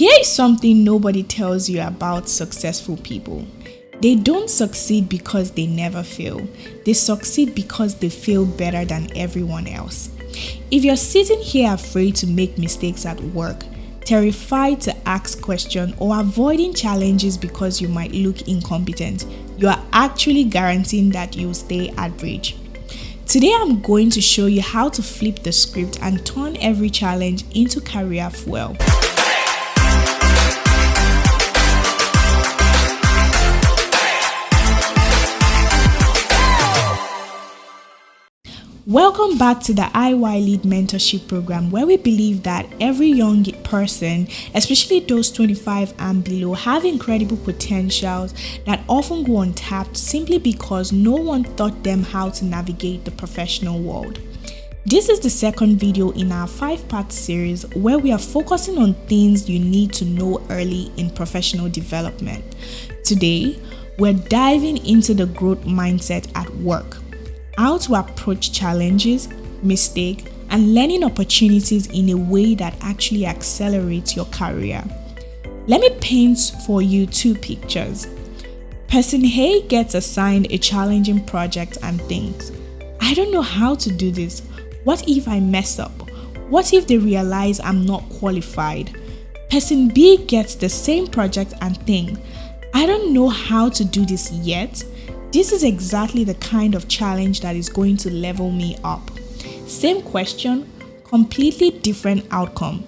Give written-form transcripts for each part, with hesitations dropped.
Here is something nobody tells you about successful people. They don't succeed because they never fail. They succeed because they fail better than everyone else. If you're sitting here afraid to make mistakes at work, terrified to ask questions, or avoiding challenges because you might look incompetent, you are actually guaranteeing that you'll stay average. Today I'm going to show you how to flip the script and turn every challenge into career fuel. Welcome back to the IY Lead Mentorship Program, where we believe that every young person, especially those 25 and below, have incredible potentials that often go untapped simply because no one taught them how to navigate the professional world. This is the second video in our 5-part series where we are focusing on things you need to know early in professional development. Today, we're diving into the growth mindset at work. How to approach challenges, mistakes, and learning opportunities in a way that actually accelerates your career. Let me paint for you two pictures. Person A gets assigned a challenging project and thinks, I don't know how to do this. What if I mess up? What if they realize I'm not qualified? Person B gets the same project and thinks, I don't know how to do this yet. This is exactly the kind of challenge that is going to level me up. Same question, completely different outcome.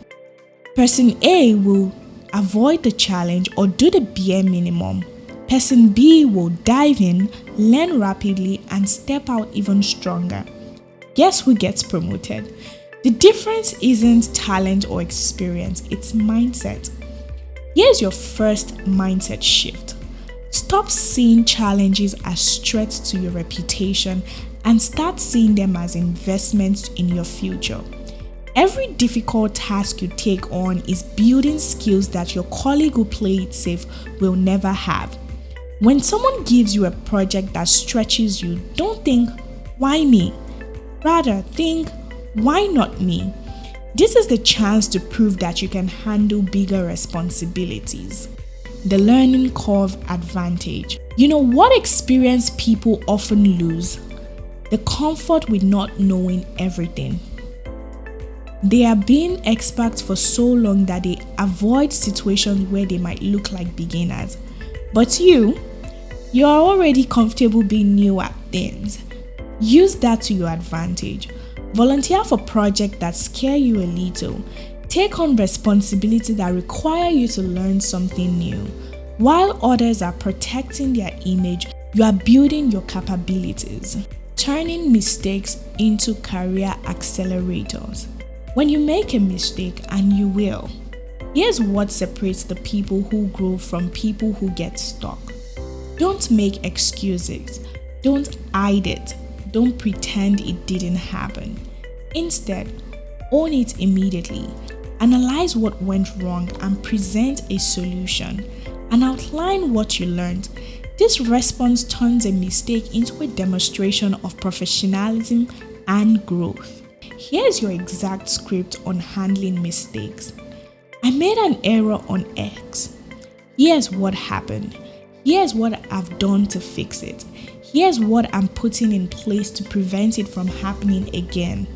Person A will avoid the challenge or do the bare minimum. Person B will dive in, learn rapidly, and step out even stronger. Guess who gets promoted? The difference isn't talent or experience, it's mindset. Here's your first mindset shift. Stop seeing challenges as threats to your reputation and start seeing them as investments in your future. Every difficult task you take on is building skills that your colleague who played it safe will never have. When someone gives you a project that stretches you, don't think, why me? Rather, think, why not me? This is the chance to prove that you can handle bigger responsibilities. The learning curve advantage. You know what experience people often lose? The comfort with not knowing everything. They are being experts for so long that they avoid situations where they might look like beginners. But you are already comfortable being new at things. Use that to your advantage. Volunteer for projects that scare you a little. Take on responsibilities that require you to learn something new. While others are protecting their image, you are building your capabilities, turning mistakes into career accelerators. When you make a mistake, and you will, here's what separates the people who grow from people who get stuck. Don't make excuses. Don't hide it. Don't pretend it didn't happen. Instead, own it immediately. Analyze what went wrong and present a solution, and outline what you learned. This response turns a mistake into a demonstration of professionalism and growth. Here's your exact script on handling mistakes. I made an error on X. Here's what happened. Here's what I've done to fix it. Here's what I'm putting in place to prevent it from happening again.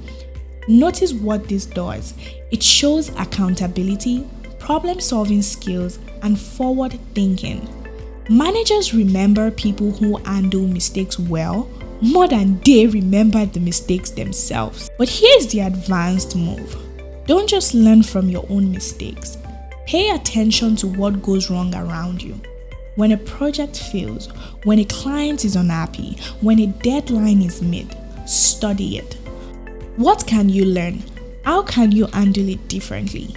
Notice what this does. It shows accountability, problem-solving skills, and forward thinking. Managers remember people who handle mistakes well more than they remember the mistakes themselves. But here's the advanced move. Don't just learn from your own mistakes. Pay attention to what goes wrong around you. When a project fails, when a client is unhappy, when a deadline is missed, study it. What can you learn? How can you handle it differently?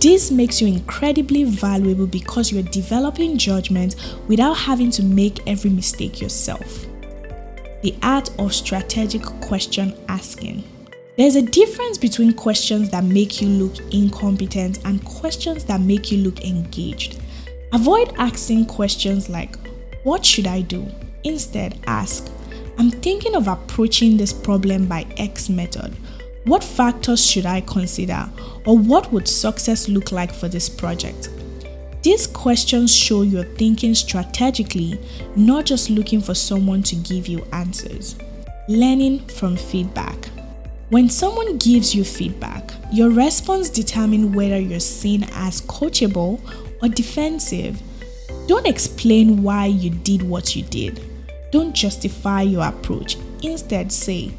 This makes you incredibly valuable because you're developing judgment without having to make every mistake yourself. The art of strategic question asking. There's a difference between questions that make you look incompetent and questions that make you look engaged. Avoid asking questions like, what should I do? Instead, ask, I'm thinking of approaching this problem by X method. What factors should I consider? Or what would success look like for this project? These questions show you're thinking strategically, not just looking for someone to give you answers. Learning from feedback. When someone gives you feedback, your response determines whether you're seen as coachable or defensive. Don't explain why you did what you did. Don't justify your approach. Instead, say,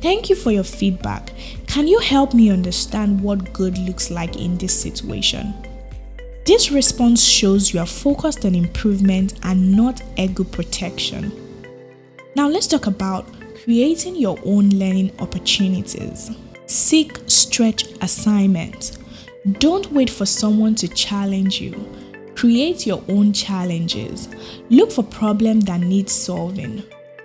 "Thank you for your feedback. Can you help me understand what good looks like in this situation?" This response shows you are focused on improvement and not ego protection. Now let's talk about creating your own learning opportunities. Seek stretch assignments. Don't wait for someone to challenge you. Create your own challenges. Look for problems that need solving,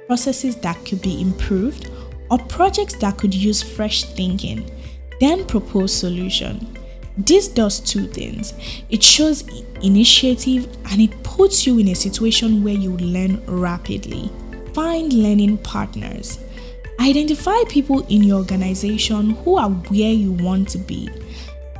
processes that could be improved, or projects that could use fresh thinking. Then propose solution. This does two things. It shows initiative and it puts you in a situation where you learn rapidly. Find learning partners. Identify people in your organization who are where you want to be.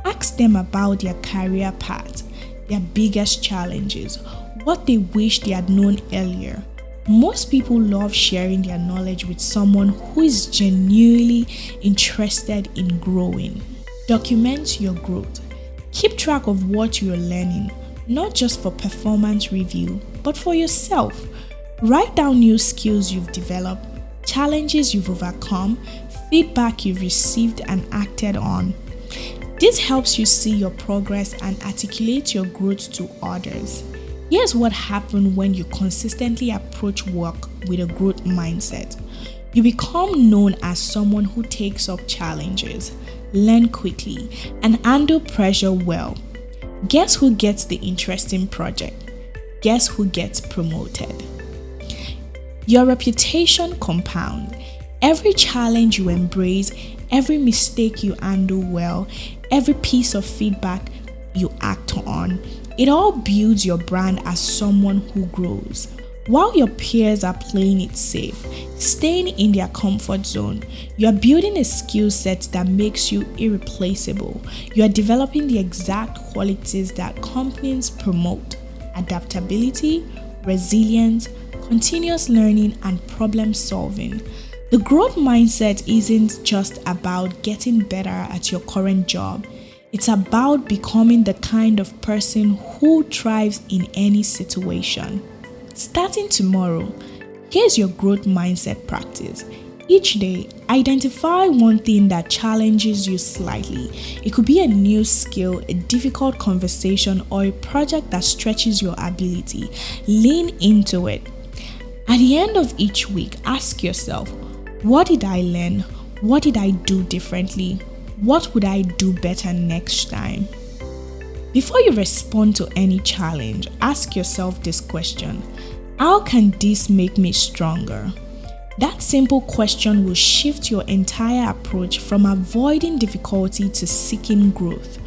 Ask them about their career path, their biggest challenges, what they wish they had known earlier. Most people love sharing their knowledge with someone who is genuinely interested in growing. Document your growth. Keep track of what you're learning, not just for performance review, but for yourself. Write down new skills you've developed, challenges you've overcome, feedback you've received and acted on. This helps you see your progress and articulate your growth to others. Here's what happens when you consistently approach work with a growth mindset. You become known as someone who takes up challenges, learn quickly, and handle pressure well. Guess who gets the interesting project? Guess who gets promoted? Your reputation compounds. Every challenge you embrace, every mistake you handle well, every piece of feedback you act on, it all builds your brand as someone who grows. While your peers are playing it safe, staying in their comfort zone, you are building a skill set that makes you irreplaceable. You are developing the exact qualities that companies promote: adaptability, resilience, continuous learning, and problem solving. The growth mindset isn't just about getting better at your current job. It's about becoming the kind of person who thrives in any situation. Starting tomorrow, here's your growth mindset practice. Each day, identify one thing that challenges you slightly. It could be a new skill, a difficult conversation, or a project that stretches your ability. Lean into it. At the end of each week, ask yourself, what did I learn? What did I do differently? What would I do better next time? Before you respond to any challenge, ask yourself this question: how can this make me stronger? That simple question will shift your entire approach from avoiding difficulty to seeking growth.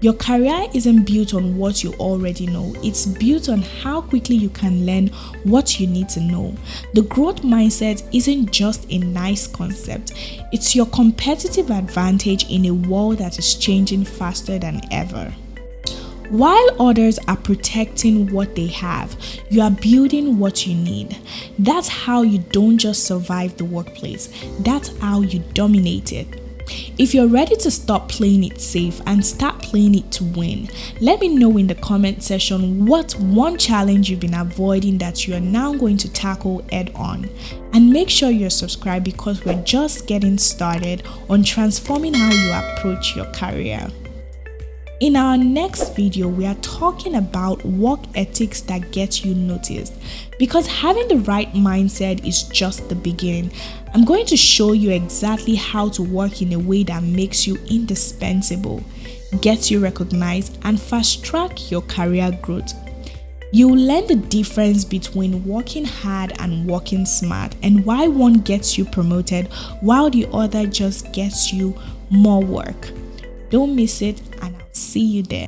Your career isn't built on what you already know. It's built on how quickly you can learn what you need to know. The growth mindset isn't just a nice concept. It's your competitive advantage in a world that is changing faster than ever. While others are protecting what they have, you are building what you need. That's how you don't just survive the workplace. That's how you dominate it. If you're ready to stop playing it safe and start playing it to win, let me know in the comment section what one challenge you've been avoiding that you are now going to tackle head on. And make sure you're subscribed because we're just getting started on transforming how you approach your career. In our next video, we are talking about work ethics that get you noticed. Because having the right mindset is just the beginning. I'm going to show you exactly how to work in a way that makes you indispensable, gets you recognized, and fast-track your career growth. You will learn the difference between working hard and working smart, and why one gets you promoted while the other just gets you more work. Don't miss it, and I'll see you there.